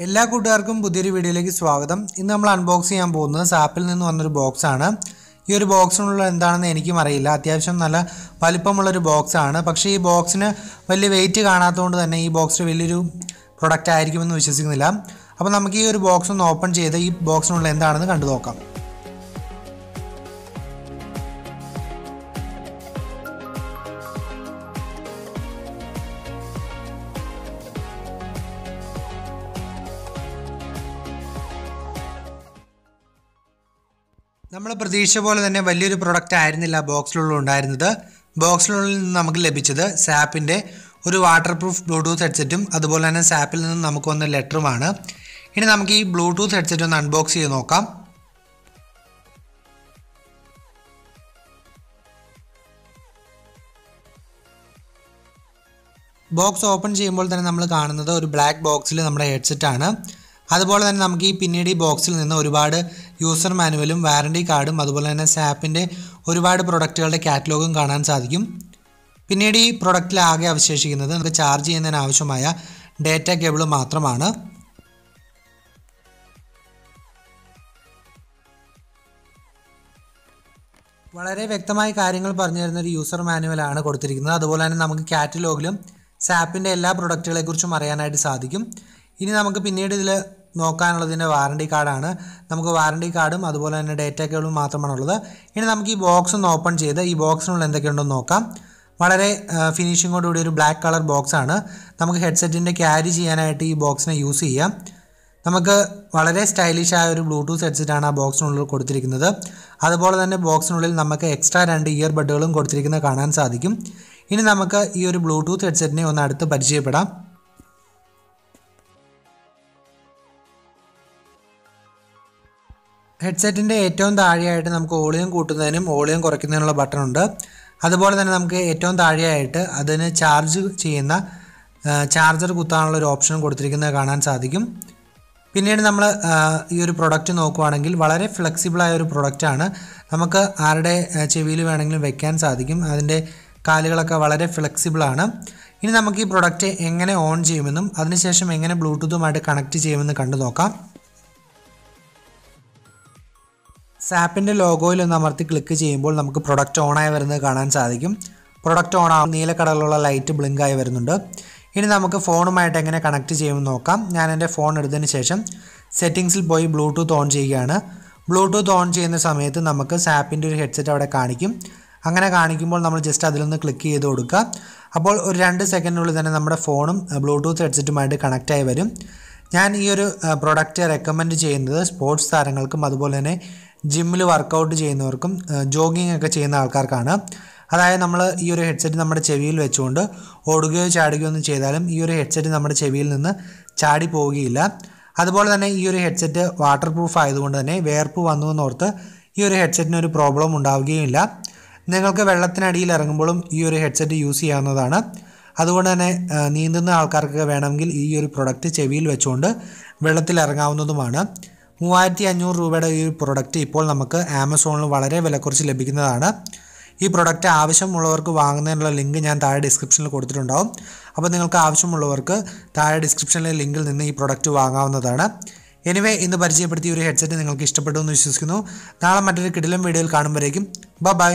എല്ലാ കൂട്ടുകാർക്കും പുതിയൊരു വീഡിയോയിലേക്ക് സ്വാഗതം. ഇന്ന് നമ്മൾ അൺബോക്സ് ചെയ്യാൻ പോകുന്നത് സാപ്പിൽ നിന്ന് വന്നൊരു ബോക്സ് ആണ്. ഈ ഒരു ബോക്സിനുള്ള എന്താണെന്ന് എനിക്കും അറിയില്ല. അത്യാവശ്യം നല്ല വലിപ്പമുള്ളൊരു ബോക്സ് ആണ്. പക്ഷേ ഈ ബോക്സിന് വലിയ വെയിറ്റ് കാണാത്തതുകൊണ്ട് തന്നെ ഈ ബോക്സ് വലിയൊരു പ്രൊഡക്റ്റ് ആയിരിക്കുമെന്ന് വിശ്വസിക്കുന്നില്ല. അപ്പോൾ നമുക്ക് ഈ ഒരു ബോക്സ് ഒന്ന് ഓപ്പൺ ചെയ്ത് ഈ ബോക്സിനുള്ള എന്താണെന്ന് കണ്ടു നോക്കാം. നമ്മൾ പ്രതീക്ഷിച്ച പോലെ തന്നെ വലിയൊരു പ്രൊഡക്റ്റ് ആയിരുന്നില്ല ബോക്സിലുള്ള ഉണ്ടായിരുന്നത്. ബോക്സിനുള്ളിൽ നിന്ന് നമുക്ക് ലഭിച്ചത് സാപ്പിൻ്റെ ഒരു വാട്ടർ പ്രൂഫ് ബ്ലൂടൂത്ത് ഹെഡ്സെറ്റും അതുപോലെ തന്നെ സാപ്പിൽ നിന്ന് നമുക്ക് വന്ന ലെറ്ററുമാണ്. ഇനി നമുക്ക് ഈ ബ്ലൂടൂത്ത് ഹെഡ്സെറ്റ് ഒന്ന് അൺബോക്സ് ചെയ്ത് നോക്കാം. ബോക്സ് ഓപ്പൺ ചെയ്യുമ്പോൾ തന്നെ നമ്മൾ കാണുന്നത് ഒരു ബ്ലാക്ക് ബോക്സിൽ നമ്മുടെ ഹെഡ്സെറ്റാണ്. അതുപോലെ തന്നെ നമുക്ക് പിന്നീട് ഈ ബോക്സിൽ നിന്ന് ഒരുപാട് യൂസർ മാനുവലും വാറണ്ടി കാർഡും അതുപോലെ തന്നെ സാപ്പിൻ്റെ ഒരുപാട് പ്രൊഡക്റ്റുകളുടെ കാറ്റലോഗും കാണാൻ സാധിക്കും. പിന്നീട് ഈ പ്രൊഡക്റ്റിൽ ആകെ അവശേഷിക്കുന്നത് നമുക്ക് ചാർജ് ചെയ്യുന്നതിന് ആവശ്യമായ ഡേറ്റ കേബിൾ മാത്രമാണ്. വളരെ വ്യക്തമായ കാര്യങ്ങൾ പറഞ്ഞു തരുന്ന ഒരു യൂസർ മാനുവലാണ് കൊടുത്തിരിക്കുന്നത്. അതുപോലെ തന്നെ നമുക്ക് കാറ്റലോഗിലും സാപ്പിൻ്റെ എല്ലാ പ്രൊഡക്റ്റുകളെക്കുറിച്ചും അറിയാനായിട്ട് സാധിക്കും. ഇനി നമുക്ക് പിന്നീട് ഇതിൽ നോക്കാനുള്ളതിൻ്റെ വാറണ്ടി കാർഡാണ്. നമുക്ക് വാറണ്ടി കാർഡും അതുപോലെ തന്നെ ഡേറ്റ കേബിളും മാത്രമാണുള്ളത്. ഇനി നമുക്ക് ഈ ബോക്സ് ഒന്ന് ഓപ്പൺ ചെയ്ത് ഈ ബോക്സിനുള്ള എന്തൊക്കെയുണ്ടെന്ന് നോക്കാം. വളരെ ഫിനിഷിങ്ങോടുകൂടി ഒരു ബ്ലാക്ക് കളർ ബോക്സാണ്. നമുക്ക് ഹെഡ്സെറ്റിൻ്റെ ക്യാരി ചെയ്യാനായിട്ട് ഈ ബോക്സിനെ യൂസ് ചെയ്യാം. നമുക്ക് വളരെ സ്റ്റൈലിഷായ ഒരു ബ്ലൂടൂത്ത് ഹെഡ്സെറ്റാണ് ആ ബോക്സിനുള്ളിൽ കൊടുത്തിരിക്കുന്നത്. അതുപോലെ തന്നെ ബോക്സിനുള്ളിൽ നമുക്ക് എക്സ്ട്രാ 2 ഇയർ ബഡുകളും കൊടുത്തിരിക്കുന്നത് കാണാൻ സാധിക്കും. ഇനി നമുക്ക് ഈ ഒരു ബ്ലൂടൂത്ത് ഹെഡ്സെറ്റിനെ ഒന്ന് അടുത്ത് പരിചയപ്പെടാം. ഹെഡ്സെറ്റിൻ്റെ ഏറ്റവും താഴെയായിട്ട് നമുക്ക് വോളിയം കൂട്ടുന്നതിനും വോളിയം കുറയ്ക്കുന്നതിനുള്ള ബട്ടണുണ്ട്. അതുപോലെ തന്നെ നമുക്ക് ഏറ്റവും താഴെയായിട്ട് അതിന് ചാർജ് ചെയ്യുന്ന ചാർജർ കുത്താനുള്ള ഒരു ഓപ്ഷനും കൊടുത്തിരിക്കുന്നത് കാണാൻ സാധിക്കും. പിന്നീട് നമ്മൾ ഈ ഒരു പ്രൊഡക്റ്റ് നോക്കുകയാണെങ്കിൽ വളരെ ഫ്ലെക്സിബിളായ ഒരു പ്രൊഡക്റ്റാണ്. നമുക്ക് ആരുടെ ചെവിയിൽ വേണമെങ്കിലും വെക്കാൻ സാധിക്കും. അതിൻ്റെ കാലുകളൊക്കെ വളരെ ഫ്ലെക്സിബിളാണ്. ഇനി നമുക്ക് ഈ പ്രൊഡക്റ്റ് എങ്ങനെ ഓൺ ചെയ്യുമെന്നും അതിനുശേഷം എങ്ങനെ ബ്ലൂടൂത്തുമായിട്ട് കണക്ട് ചെയ്യുമെന്ന് കണ്ടു നോക്കാം. സാപ്പിൻ്റെ ലോഗോയിൽ ഒന്ന് അമർത്തി ക്ലിക്ക് ചെയ്യുമ്പോൾ നമുക്ക് പ്രൊഡക്റ്റ് ഓണായി വരുന്നത് കാണാൻ സാധിക്കും. പ്രൊഡക്റ്റ് ഓണാകും നീല കളറിലുള്ള ലൈറ്റ് ബ്ലിങ്കായി വരുന്നുണ്ട്. ഇനി നമുക്ക് ഫോണുമായിട്ട് എങ്ങനെ കണക്ട് ചെയ്യുമെന്ന് നോക്കാം. ഞാൻ എൻ്റെ ഫോൺ എടുത്തതിന് ശേഷം സെറ്റിങ്സിൽ പോയി ബ്ലൂടൂത്ത് ഓൺ ചെയ്യുകയാണ്. ബ്ലൂടൂത്ത് ഓൺ ചെയ്യുന്ന സമയത്ത് നമുക്ക് സാപ്പിൻ്റെ ഒരു ഹെഡ്സെറ്റ് അവിടെ കാണിക്കും. അങ്ങനെ കാണിക്കുമ്പോൾ നമ്മൾ ജസ്റ്റ് അതിലൊന്ന് ക്ലിക്ക് ചെയ്ത് കൊടുക്കുക. അപ്പോൾ ഒരു 2 സെക്കൻഡിനുള്ളിൽ തന്നെ നമ്മുടെ ഫോണും ബ്ലൂടൂത്ത് ഹെഡ്സെറ്റുമായിട്ട് കണക്റ്റായി വരും. ഞാൻ ഈ ഒരു പ്രൊഡക്റ്റ് റെക്കമെൻഡ് ചെയ്യുന്നത് സ്പോർട്സ് താരങ്ങൾക്കും അതുപോലെ തന്നെ ജിമ്മിൽ വർക്കൗട്ട് ചെയ്യുന്നവർക്കും ജോഗിങ് ഒക്കെ ചെയ്യുന്ന ആൾക്കാർക്കാണ്. അതായത് നമ്മൾ ഈ ഒരു ഹെഡ്സെറ്റ് നമ്മുടെ ചെവിയിൽ വെച്ചുകൊണ്ട് ഓടുകയോ ചാടുകയോ ഒന്നും ചെയ്താലും ഈ ഒരു ഹെഡ്സെറ്റ് നമ്മുടെ ചെവിയിൽ നിന്ന് ചാടി പോവുകയില്ല. അതുപോലെ തന്നെ ഈ ഒരു ഹെഡ്സെറ്റ് വാട്ടർ പ്രൂഫ് ആയതുകൊണ്ട് തന്നെ വേർപ്പ് വന്നു എന്നോർത്ത് ഈ ഒരു ഹെഡ്സെറ്റിന് ഒരു പ്രോബ്ലം ഉണ്ടാവുകയില്ല. നിങ്ങൾക്ക് വെള്ളത്തിനടിയിൽ ഇറങ്ങുമ്പോഴും ഈ ഒരു ഹെഡ്സെറ്റ് യൂസ് ചെയ്യാവുന്നതാണ്. അതുകൊണ്ട് തന്നെ നീന്തുന്ന ആൾക്കാർക്കൊക്കെ വേണമെങ്കിൽ ഈ ഒരു പ്രൊഡക്റ്റ് ചെവിയിൽ വെച്ചുകൊണ്ട് വെള്ളത്തിൽ ഇറങ്ങാവുന്നതുമാണ്. 3500 രൂപയുടെ ഈ ഒരു പ്രൊഡക്റ്റ് ഇപ്പോൾ നമുക്ക് ആമസോണിൽ വളരെ വിലക്കുറച്ച് ലഭിക്കുന്നതാണ്. ഈ പ്രൊഡക്റ്റ് ആവശ്യമുള്ളവർക്ക് വാങ്ങുന്നതിനുള്ള ലിങ്ക് ഞാൻ താഴെ ഡിസ്ക്രിപ്ഷനിൽ കൊടുത്തിട്ടുണ്ടാവും. അപ്പോൾ നിങ്ങൾക്ക് ആവശ്യമുള്ളവർക്ക് താഴെ ഡിസ്ക്രിപ്ഷനിലെ ലിങ്കിൽ നിന്ന് ഈ പ്രൊഡക്റ്റ് വാങ്ങാവുന്നതാണ്. എനിവേ, ഇന്ന് പരിചയപ്പെടുത്തിയ ഒരു ഹെഡ്സെറ്റ് നിങ്ങൾക്ക് ഇഷ്ടപ്പെട്ടു എന്ന് വിശ്വസിക്കുന്നു. നാളെ മറ്റൊരു കിടിലൻ വീഡിയോയിൽ കാണുമ്പോഴേക്കും ബൈ.